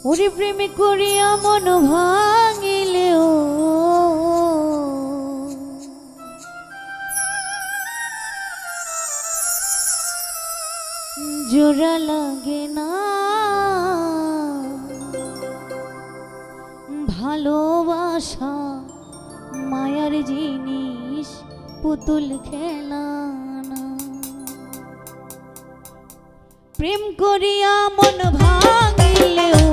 ওরে প্রেমে করিয়া মন ভাঙিলেও জোড়া লাগে না, ভালোবাসা মায়ার জিনিস পুতুল খেলা না। প্রেম করিয়া মন ভাঙিলেও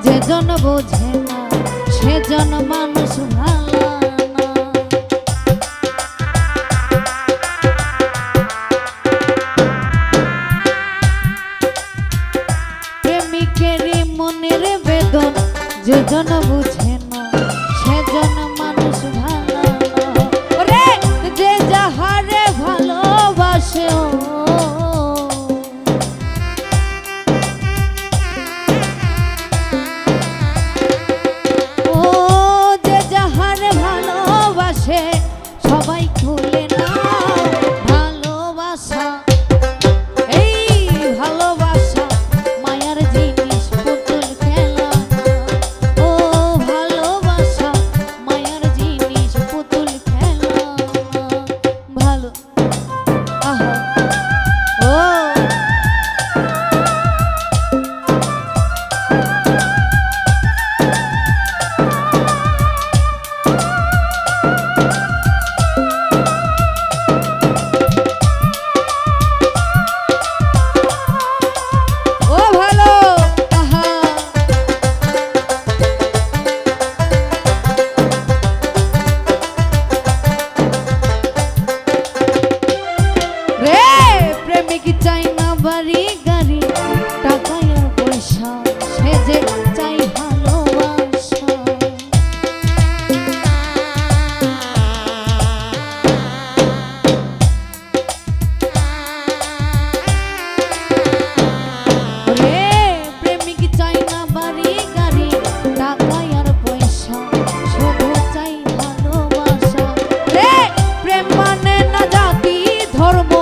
যেজন বোঝে না সেজন মানুষ ভালো না। প্রেমিকের মনের বেদন যেজন বুঝে না সেজন মানুষ ভালো না। ওরে যে যাহারে ভালোবাসে সবাই খুলে না ভালোবাসা, এই ভালোবাসা মায়ার জিনিস পুতুল খেলা না। ও ভালোবাসা মায়ার জিনিস পুতুল খেলা না। ভালো আহা ও চাই না বাড়ি গাড়ি টাকা আর পয়সা, সে যে চাই ভালোবাসা। রে প্রেমিক চাই না বাড়ি গাড়ি টাকা আর পয়সা, শুধু চাই ভালোবাসা। রে প্রেম মানে না জাতি ধর্ম,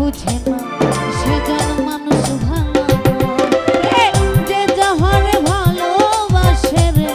বুঝে না সেজন মানুষ ভালো না। যে যাহারে ভালোবাসে রে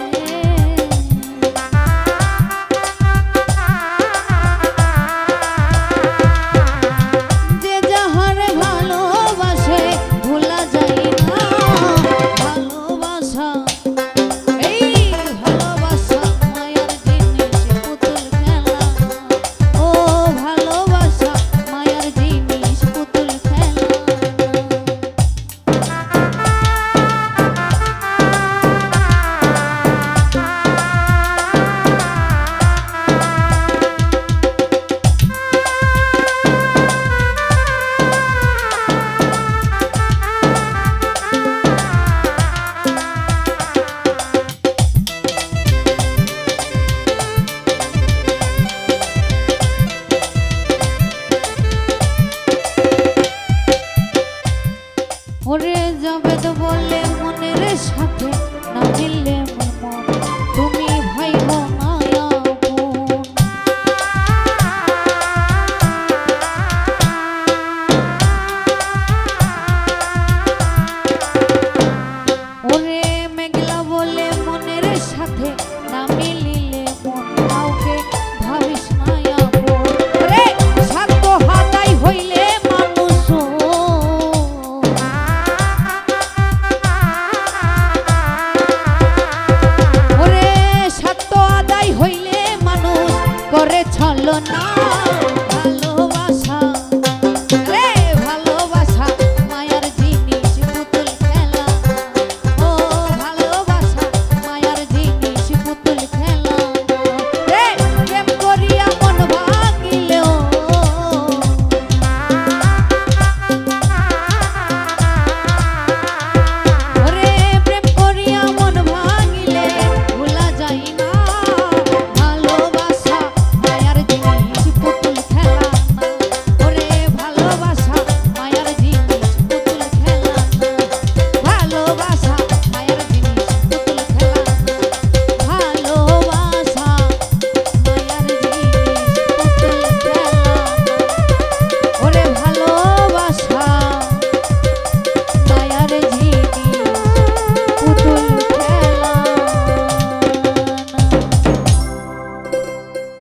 করে ছলনা